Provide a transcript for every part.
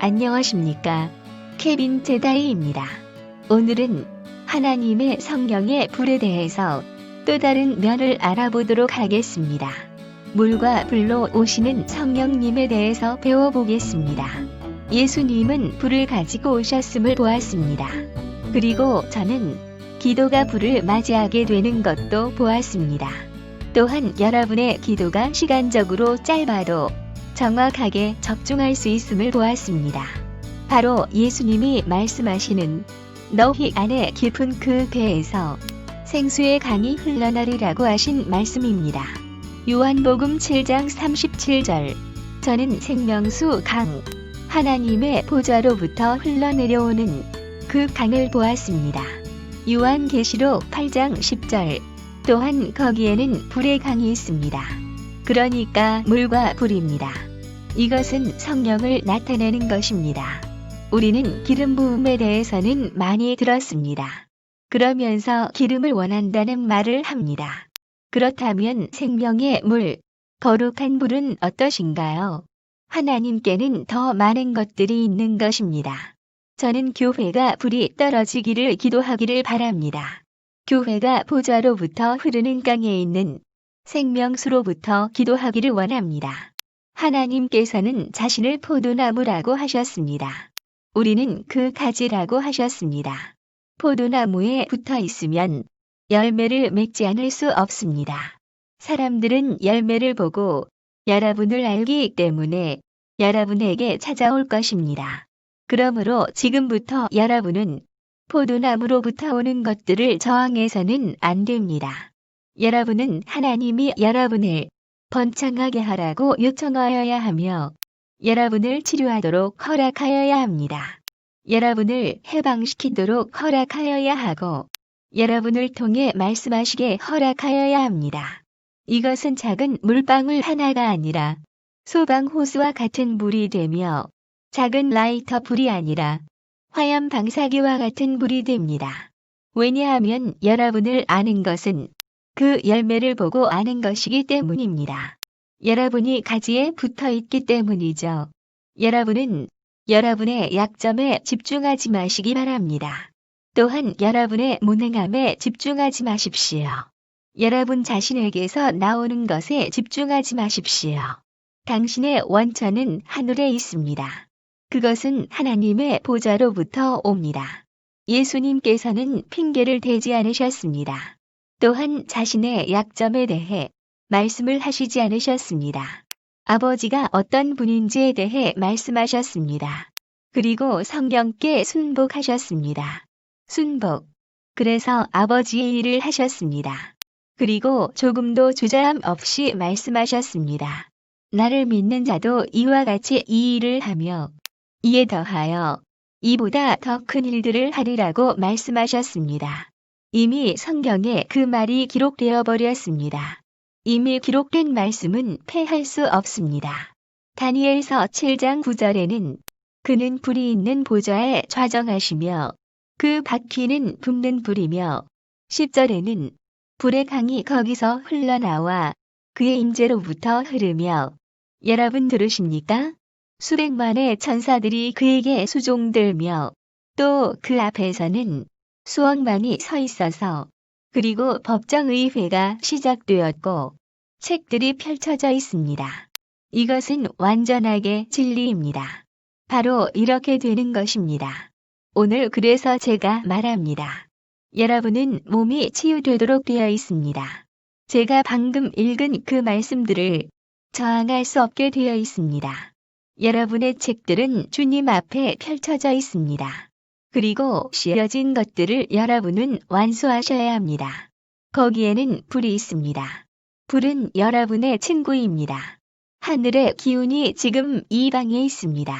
안녕하십니까. 케빈 제다이입니다. 오늘은 하나님의 성령의 불에 대해서 또 다른 면을 알아보도록 하겠습니다. 물과 불로 오시는 성령님에 대해서 배워보겠습니다. 예수님은 불을 가지고 오셨음을 보았습니다. 그리고 저는 기도가 불을 맞이하게 되는 것도 보았습니다. 또한 여러분의 기도가 시간적으로 짧아도 정확하게 적중할 수 있음을 보았습니다. 바로 예수님이 말씀하시는 너희 안에 깊은 그 배에서 생수의 강이 흘러나리라고 하신 말씀입니다. 요한복음 7장 37절 저는 생명수 강, 하나님의 보좌로부터 흘러내려오는 그 강을 보았습니다. 요한계시록 8장 10절 또한 거기에는 불의 강이 있습니다. 그러니까 물과 불입니다. 이것은 성령을 나타내는 것입니다. 우리는 기름 부음에 대해서는 많이 들었습니다. 그러면서 기름을 원한다는 말을 합니다. 그렇다면 생명의 물, 거룩한 불은 어떠신가요? 하나님께는 더 많은 것들이 있는 것입니다. 저는 교회가 불이 떨어지기를 기도하기를 바랍니다. 교회가 보좌로부터 흐르는 강에 있는 생명수로부터 기도하기를 원합니다. 하나님께서는 자신을 포도나무라고 하셨습니다. 우리는 그 가지라고 하셨습니다. 포도나무에 붙어 있으면 열매를 맺지 않을 수 없습니다. 사람들은 열매를 보고 여러분을 알기 때문에 여러분에게 찾아올 것입니다. 그러므로 지금부터 여러분은 포도나무로부터 오는 것들을 저항해서는 안 됩니다. 여러분은 하나님이 여러분을 번창하게 하라고 요청하여야 하며 여러분을 치료하도록 허락하여야 합니다. 여러분을 해방시키도록 허락하여야 하고 여러분을 통해 말씀하시게 허락하여야 합니다. 이것은 작은 물방울 하나가 아니라 소방호스와 같은 불이 되며 작은 라이터 불이 아니라 화염 방사기와 같은 불이 됩니다. 왜냐하면 여러분을 아는 것은 그 열매를 보고 아는 것이기 때문입니다. 여러분이 가지에 붙어 있기 때문이죠. 여러분은 여러분의 약점에 집중하지 마시기 바랍니다. 또한 여러분의 무능함에 집중하지 마십시오. 여러분 자신에게서 나오는 것에 집중하지 마십시오. 당신의 원천은 하늘에 있습니다. 그것은 하나님의 보좌로부터 옵니다. 예수님께서는 핑계를 대지 않으셨습니다. 또한 자신의 약점에 대해 말씀을 하시지 않으셨습니다. 아버지가 어떤 분인지에 대해 말씀하셨습니다. 그리고 성령께 순복하셨습니다. 순복. 그래서 아버지의 일을 하셨습니다. 그리고 조금도 주저함 없이 말씀하셨습니다. 나를 믿는 자도 이와 같이 이 일을 하며 이에 더하여 이보다 더 큰 일들을 하리라고 말씀하셨습니다. 이미 성경에 그 말이 기록되어 버렸습니다. 이미 기록된 말씀은 패할 수 없습니다. 다니엘서 7장 9절에는 그는 불이 있는 보좌에 좌정하시며 그 바퀴는 붓는 불이며 10절에는 불의 강이 거기서 흘러나와 그의 임재로부터 흐르며 여러분 들으십니까? 수백만의 천사들이 그에게 수종들며 또 그 앞에서는 수억만이 서 있어서 그리고 법정의회가 시작되었고 책들이 펼쳐져 있습니다. 이것은 완전하게 진리입니다. 바로 이렇게 되는 것입니다. 오늘 그래서 제가 말합니다. 여러분은 몸이 치유되도록 되어 있습니다. 제가 방금 읽은 그 말씀들을 저항할 수 없게 되어 있습니다. 여러분의 책들은 주님 앞에 펼쳐져 있습니다. 그리고 씌어진 것들을 여러분은 완수하셔야 합니다. 거기에는 불이 있습니다. 불은 여러분의 친구입니다. 하늘의 기운이 지금 이 방에 있습니다.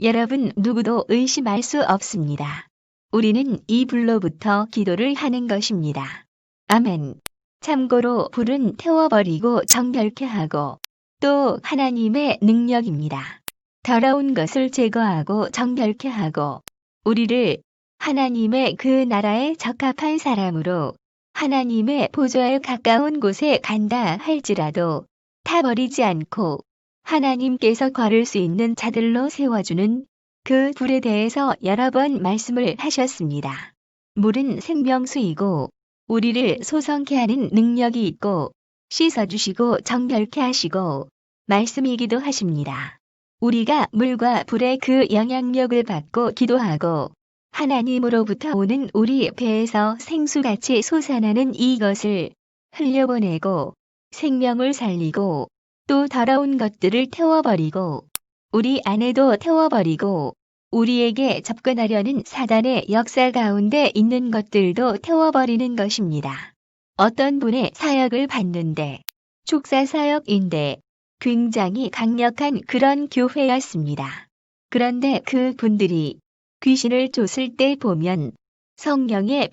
여러분 누구도 의심할 수 없습니다. 우리는 이 불로부터 기도를 하는 것입니다. 아멘. 참고로 불은 태워버리고 정결케 하고 또 하나님의 능력입니다. 더러운 것을 제거하고 정결케 하고 우리를 하나님의 그 나라에 적합한 사람으로 하나님의 보좌에 가까운 곳에 간다 할지라도 타버리지 않고 하나님께서 걸을 수 있는 자들로 세워주는 그 불에 대해서 여러 번 말씀을 하셨습니다. 물은 생명수이고 우리를 소성케 하는 능력이 있고 씻어주시고 정결케 하시고 말씀이기도 하십니다. 우리가 물과 불의 그 영향력을 받고 기도하고 하나님으로부터 오는 우리 배에서 생수같이 솟아나는 이것을 흘려보내고 생명을 살리고 또 더러운 것들을 태워버리고 우리 안에도 태워버리고 우리에게 접근하려는 사단의 역사 가운데 있는 것들도 태워버리는 것입니다. 어떤 분의 사역을 받는데 축사 사역인데 굉장히 강력한 그런 교회였습니다. 그런데 그 분들이 귀신을 쫓을 때 보면 성령의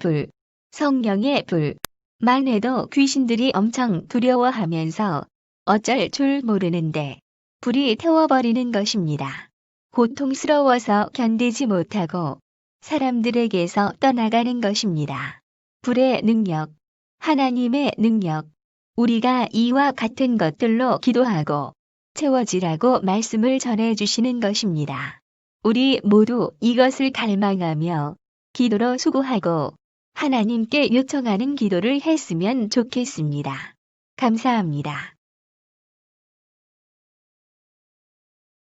불만 해도 귀신들이 엄청 두려워하면서 어쩔 줄 모르는데 불이 태워버리는 것입니다. 고통스러워서 견디지 못하고 사람들에게서 떠나가는 것입니다. 불의 능력, 하나님의 능력, 우리가 이와 같은 것들로 기도하고 채워지라고 말씀을 전해주시는 것입니다. 우리 모두 이것을 갈망하며 기도로 수고하고 하나님께 요청하는 기도를 했으면 좋겠습니다. 감사합니다.